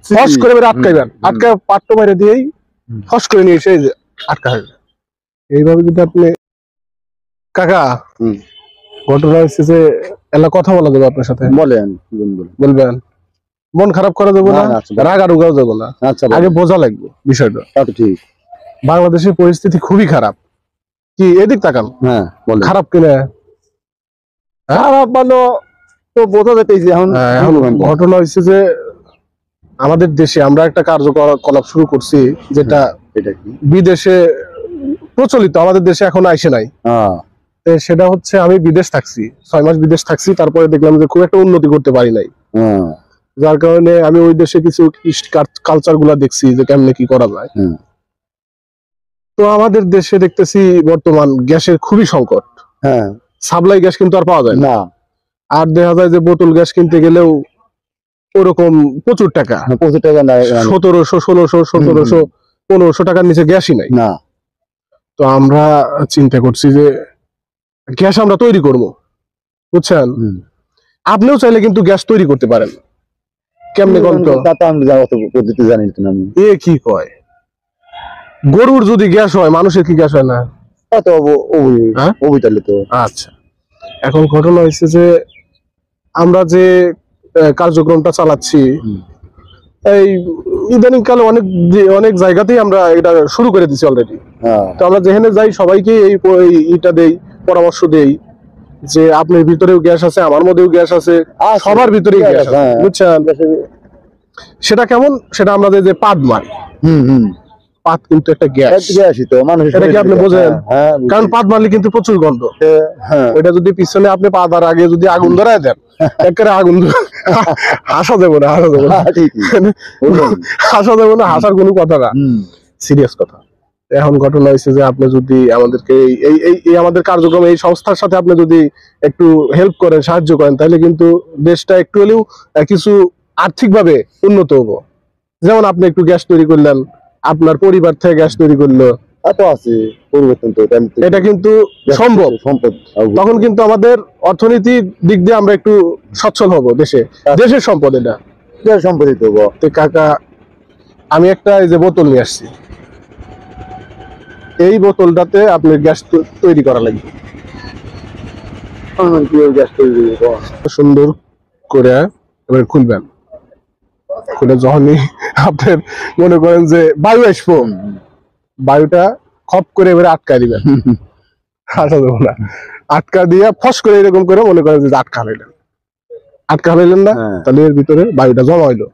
ফস করে আটকাইবেন, আটকায় পাট্টো মেরে দিয়েই ফস করে নিয়ে এসে আটকা হয়ে যায়। এইভাবে যদি আপনি কাকা ঘটনা হচ্ছে যে এলা কথা বলা যাবে আপনার সাথে? বলবেন, মন খারাপ করা যাবে না, রাগ আরুগাও যাবে না, আগে বোঝা লাগবে বিষয়টা। ঠিক, বাংলাদেশের পরিস্থিতি খুবই খারাপ। কি এদিক তাকান, খারাপ কিনা? খারাপ মানে তো বোঝা যাইতেছে। এখন ঘটনা হচ্ছে যে আমাদের দেশে আমরা একটা কার্যকলাপ শুরু করছি যেটা বিদেশে প্রচলিত, আমাদের দেশে এখন আইসে নাই। সেটা হচ্ছে আমি বিদেশ থাকছি, 6 মাস বিদেশ থাকছি, তারপরে দেখলাম যে খুব একটা উন্নতি করতে পারি নাই, যার কারণে আমি ওই দেশে কিছু কালচার গুলা দেখছি যে কেমনে কি করা যায়। তো আমাদের দেশে দেখতেছি বর্তমান গ্যাসের খুবই সংকট। সাপ্লাই গ্যাস কিন্তু আর পাওয়া যায় না, আর দেখা যায় যে বোতল গ্যাস কিনতে গেলেও ওরকম প্রচুর টাকা, 1700, 1600, 1700, 1500 টাকার নিচে গ্যাসই নাই। তো আমরা চিন্তা করছি যে গ্যাস আমরা তৈরি করবো, বুঝছেন? আপনিও চাইলে কিন্তু গ্যাস তৈরি করতে পারেন। কেমনে জানি এ কি কয়, গরুর যদি গ্যাস হয় মানুষের কি গ্যাস হয় না? আচ্ছা, এখন ঘটনা হয়েছে যে আমরা যে কার্যক্রমটা চালাচ্ছি এই ইদানিং কালে অনেক জায়গাতেই আমরা এটা শুরু করে দিচ্ছি অলরেডি। তো আমরা যেখানে যাই সবাইকে এইটা দেই, পরামর্শ দেই যে আপনার ভিতরেও গ্যাস আছে, আমার মধ্যেও গ্যাস আছে, সবার ভিতরেই গ্যাস আছে, বুঝছেন? সেটা কেমন, সেটা আমরা যে পাদ মারি, পাদ কিন্তু একটা গ্যাস, এটা কি আপনি বোঝেন? কারণ পাদ মারলে কিন্তু প্রচুর গন্ধ, ওইটা যদি পিছনে আপনি পা দেওয়ার আগে যদি আগুন ধরায় দেন, একেবারে আগুন হাসা যাবো না, হাসা যাবো না, হাসার কোনো কথা না, সিরিয়াস কথা। এখন ঘটনা হয়েছে যে আপনি যদি আমাদেরকে এই আমাদের কার্যক্রম, এই সংস্থার সাথে আপনি যদি একটু হেল্প করেন, সাহায্য করেন, তাহলে কিন্তু দেশটা একটু হলেও কিছু আর্থিকভাবে উন্নত হবো। যেমন আপনি একটু গ্যাস তৈরি করলেন, আপনার পরিবার থেকে গ্যাস তৈরি করলো, এটা কিন্তু সম্ভব। তখন কিন্তু আমাদের অর্থনীতির দিক দিয়ে আমরা একটু সচ্ছল হব, দেশের সম্পদ, এটা সম্পদ হবো। কাকা আমি একটা এই যে বোতল নিয়ে আসছি, এই বোতলটাতে আপনার গ্যাস তৈরি করা লাগবে। সুন্দর করে এবারে খুলবেন, খুলে যখনই আপনার মনে করেন যে বায়ু আসবো, বায়ুটা খপ করে এবারে আটকা দিবেন, আসা যাবো না, আটকা দিয়ে ফস করে এরকম করে মনে করেন যে আটকা হারাইলেন না, তাহলে এর ভিতরে বায়ুটা জমা হইলো,